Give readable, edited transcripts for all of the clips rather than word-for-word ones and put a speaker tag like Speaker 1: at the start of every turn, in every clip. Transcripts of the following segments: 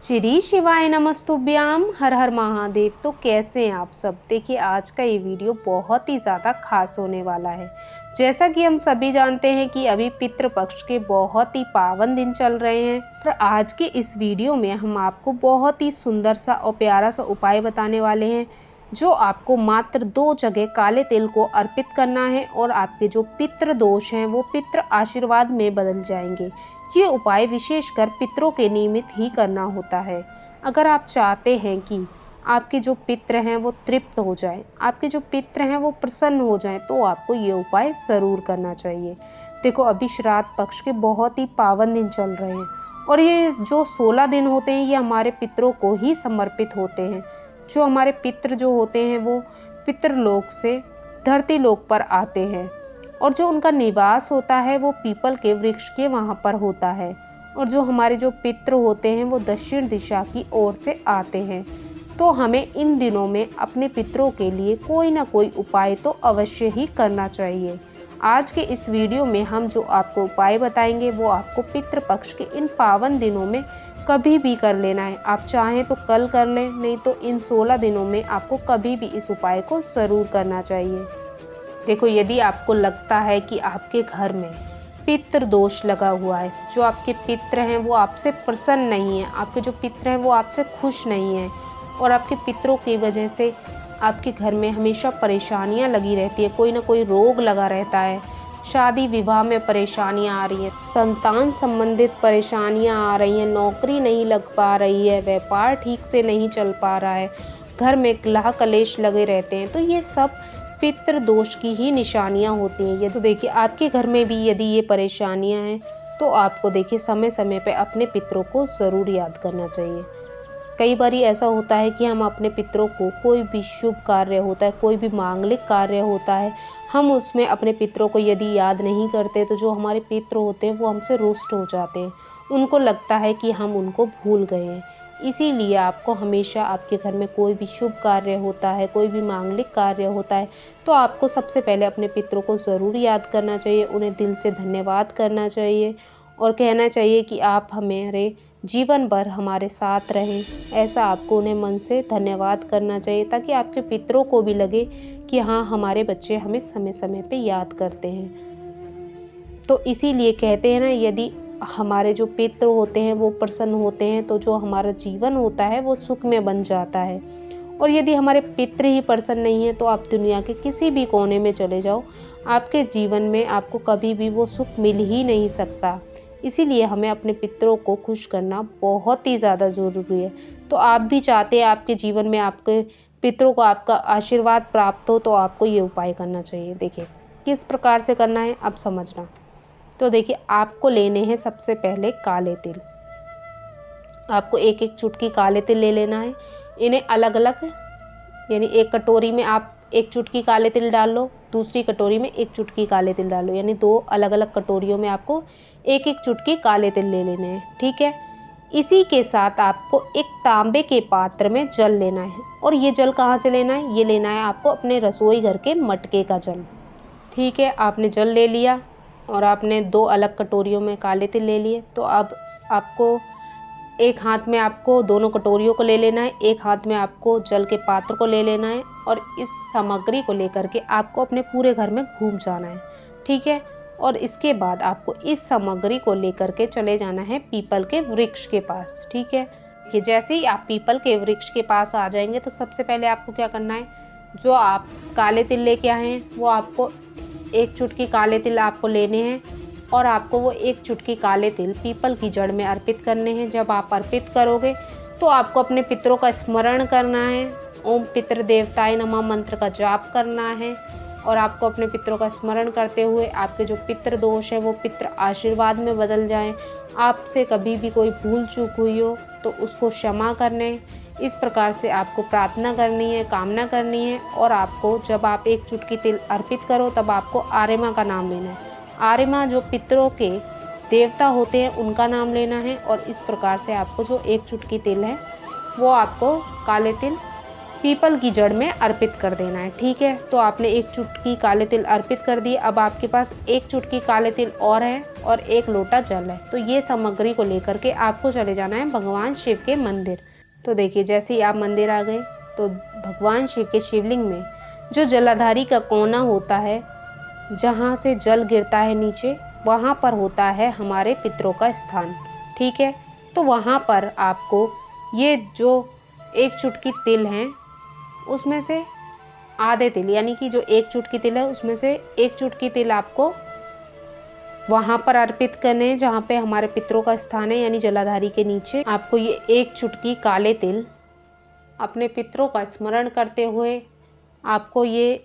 Speaker 1: श्री शिवाय नमस्तुभ्याम। हर हर महादेव। तो कैसे हैं आप सब। देखिए आज का ये वीडियो बहुत ही ज़्यादा खास होने वाला है। जैसा कि हम सभी जानते हैं कि अभी पितृपक्ष के बहुत ही पावन दिन चल रहे हैं। तो आज के इस वीडियो में हम आपको बहुत ही सुंदर सा और प्यारा सा उपाय बताने वाले हैं, जो आपको मात्र 2 जगह काले तिल को अर्पित करना है और आपके जो पितृ दोष हैं वो पितृ आशीर्वाद में बदल जाएंगे। ये उपाय विशेषकर पितरों के निमित्त ही करना होता है। अगर आप चाहते हैं कि आपके जो पितृ हैं वो तृप्त हो जाएं, आपके जो पितृ हैं वो प्रसन्न हो जाएं, तो आपको ये उपाय ज़रूर करना चाहिए। देखो अभी श्राद्ध पक्ष के बहुत ही पावन दिन चल रहे हैं और ये जो 16 दिन होते हैं ये हमारे पितरों को ही समर्पित होते हैं। जो हमारे पितृ जो होते हैं वो पितृलोक से धरती लोक पर आते हैं और जो उनका निवास होता है वो पीपल के वृक्ष के वहाँ पर होता है। और जो हमारे जो पितृ होते हैं वो दक्षिण दिशा की ओर से आते हैं। तो हमें इन दिनों में अपने पितरों के लिए कोई ना कोई उपाय तो अवश्य ही करना चाहिए। आज के इस वीडियो में हम जो आपको उपाय बताएंगे वो आपको पितृपक्ष के इन पावन दिनों में कभी भी कर लेना है। आप चाहें तो कल कर लें, नहीं तो इन 16 दिनों में आपको कभी भी इस उपाय को ज़रूर करना चाहिए। देखो यदि आपको लगता है कि आपके घर में पितृ दोष लगा हुआ है, जो आपके पितृ हैं वो आपसे प्रसन्न नहीं है, आपके जो पितृ हैं वो आपसे खुश नहीं हैं और आपके पितरों की वजह से आपके घर में हमेशा परेशानियां लगी रहती है, कोई ना कोई रोग लगा रहता है, शादी विवाह में परेशानियां आ रही हैं, संतान संबंधित परेशानियां आ रही हैं, नौकरी नहीं लग पा रही है, व्यापार ठीक से नहीं चल पा रहा है, घर में कलह कलेश लगे रहते हैं, तो ये सब पितृ दोष की ही निशानियां होती हैं। ये तो देखिए आपके घर में भी यदि ये परेशानियां हैं तो आपको देखिए समय समय पे अपने पितरों को ज़रूर याद करना चाहिए। कई बार ऐसा होता है कि हम अपने पितरों को कोई भी शुभ कार्य होता है, कोई भी मांगलिक कार्य होता है, हम उसमें अपने पितरों को यदि याद नहीं करते तो जो हमारे पितृ होते हैं वो हमसे रुष्ट हो जाते हैं। उनको लगता है कि हम उनको भूल गए हैं। इसीलिए आपको हमेशा आपके घर में कोई भी शुभ कार्य होता है, कोई भी मांगलिक कार्य होता है, तो आपको सबसे पहले अपने पितरों को ज़रूर याद करना चाहिए, उन्हें दिल से धन्यवाद करना चाहिए और कहना चाहिए कि आप हमारे जीवन भर हमारे साथ रहें। ऐसा आपको उन्हें मन से धन्यवाद करना चाहिए ताकि आपके पितरों को भी लगे कि हाँ हमारे बच्चे हमें समय समय पे याद करते हैं। तो इसीलिए कहते हैं ना, यदि हमारे जो पितृ होते हैं वो प्रसन्न होते हैं तो जो हमारा जीवन होता है वो सुख में बन जाता है। और यदि हमारे पितृ ही प्रसन्न नहीं है तो आप दुनिया के किसी भी कोने में चले जाओ, आपके जीवन में आपको कभी भी वो सुख मिल ही नहीं सकता। इसीलिए हमें अपने पितरों को खुश करना बहुत ही ज़्यादा ज़रूरी है। तो आप भी चाहते हैं आपके जीवन में आपके पितरों को आपका आशीर्वाद प्राप्त हो, तो आपको ये उपाय करना चाहिए। देखिए किस प्रकार से करना है अब समझना। तो देखिए आपको लेने हैं सबसे पहले काले तिल। आपको एक एक चुटकी काले तिल ले लेना है। इन्हें अलग अलग, यानी एक कटोरी में आप 1 चुटकी काले तिल डाल लो, दूसरी कटोरी में 1 चुटकी काले तिल डाल लो, यानी 2 अलग अलग कटोरियों में आपको एक एक चुटकी काले तिल ले लेने हैं। ठीक है। इसी के साथ आपको एक तांबे के पात्र में जल लेना है। और ये जल कहाँ से लेना है? ये लेना है आपको अपने रसोई घर के मटके का जल। ठीक है, आपने जल ले लिया और आपने 2 अलग कटोरियों में काले तिल ले लिए। तो अब आपको एक हाथ में आपको दोनों कटोरियों को ले लेना है, एक हाथ में आपको जल के पात्र को ले लेना है और इस सामग्री को लेकर के आपको अपने पूरे घर में घूम जाना है। ठीक है। और इसके बाद आपको इस सामग्री को लेकर के चले जाना है पीपल के वृक्ष के पास। ठीक है। कि जैसे ही आप पीपल के वृक्ष के पास आ जाएंगे तो सबसे पहले आपको क्या करना है, जो आप काले तिल लेके आए हैं वो आपको 1 चुटकी काले तिल आपको लेने हैं और आपको वो 1 चुटकी काले तिल पीपल की जड़ में अर्पित करने हैं। जब आप अर्पित करोगे तो आपको अपने पितरों का स्मरण करना है, ओम पितृ देवताय नमः मंत्र का जाप करना है और आपको अपने पितरों का स्मरण करते हुए आपके जो पितृ दोष है वो पितृ आशीर्वाद में बदल जाएं। आपसे कभी भी कोई भूल चूक हुई हो तो उसको क्षमा करने, इस प्रकार से आपको प्रार्थना करनी है, कामना करनी है। और आपको जब आप 1 चुटकी तिल अर्पित करो तब आपको आर्यमा का नाम लेना है। आर्यमा जो पितरों के देवता होते हैं उनका नाम लेना है। और इस प्रकार से आपको जो 1 चुटकी तिल है वो आपको काले तिल पीपल की जड़ में अर्पित कर देना है। ठीक है, तो आपने एक चुटकी काले तिल अर्पित कर दिए। अब आपके पास एक चुटकी काले तिल और है और एक लोटा जल है। तो ये सामग्री को लेकर के आपको चले जाना है भगवान शिव के मंदिर। तो देखिए, जैसे ही आप मंदिर आ गए तो भगवान शिव के शिवलिंग में जो जलाधारी का कोना होता है, जहाँ से जल गिरता है नीचे, वहाँ पर होता है हमारे पितरों का स्थान। ठीक है, तो वहाँ पर आपको ये जो एक चुटकी तिल हैं उसमें से आधे तिल, यानी कि जो एक चुटकी तिल है उसमें से एक चुटकी तिल आपको वहाँ पर अर्पित करने हैं जहाँ पे हमारे पितरों का स्थान है, यानी जलाधारी के नीचे। आपको ये एक चुटकी काले तिल अपने पितरों का स्मरण करते हुए आपको ये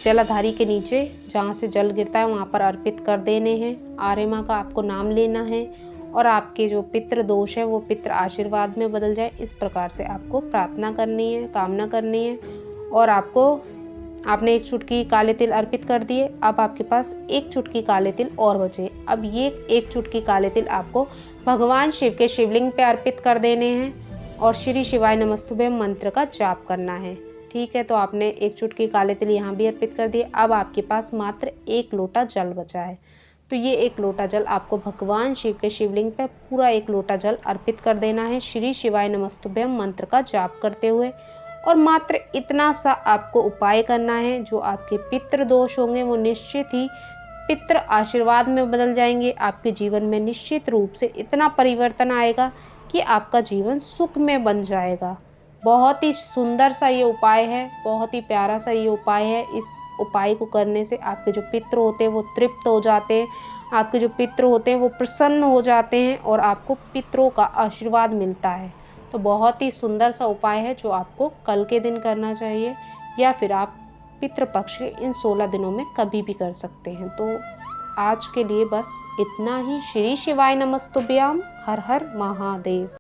Speaker 1: जलाधारी के नीचे जहाँ से जल गिरता है वहाँ पर अर्पित कर देने हैं। आर्य माँ का आपको नाम लेना है और आपके जो पितृ दोष है वो पितृ आशीर्वाद में बदल जाए, इस प्रकार से आपको प्रार्थना करनी है, कामना करनी है। और आपने एक चुटकी काले तिल अर्पित कर दिए। अब आपके पास एक चुटकी काले तिल और बचे। अब ये एक चुटकी काले तिल आपको भगवान शिव के शिवलिंग पे अर्पित कर देने हैं और श्री शिवाय नमस्तुभ्यं मंत्र का जाप करना है। ठीक है, तो आपने एक चुटकी काले तिल यहाँ भी अर्पित कर दिए। अब आपके पास मात्र एक लोटा जल बचा है। तो ये एक लोटा जल आपको भगवान शिव के शिवलिंग पे पूरा एक लोटा जल अर्पित कर देना है श्री शिवाय नमस्तुभ्यं मंत्र का जाप करते हुए। और मात्र इतना सा आपको उपाय करना है, जो आपके पितृ दोष होंगे वो निश्चित ही पितृ आशीर्वाद में बदल जाएंगे। आपके जीवन में निश्चित रूप से इतना परिवर्तन आएगा कि आपका जीवन सुख में बन जाएगा। बहुत ही सुंदर सा ये उपाय है, बहुत ही प्यारा सा ये उपाय है। इस उपाय को करने से आपके जो पितृ होते हैं वो तृप्त हो जाते हैं, आपके जो पितृ होते हैं वो प्रसन्न हो जाते हैं और आपको पितरों का आशीर्वाद मिलता है। तो बहुत ही सुंदर सा उपाय है जो आपको कल के दिन करना चाहिए, या फिर आप पितृपक्ष के इन 16 दिनों में कभी भी कर सकते हैं। तो आज के लिए बस इतना ही। श्री शिवाय नमस्तुभ्याम। हर हर महादेव।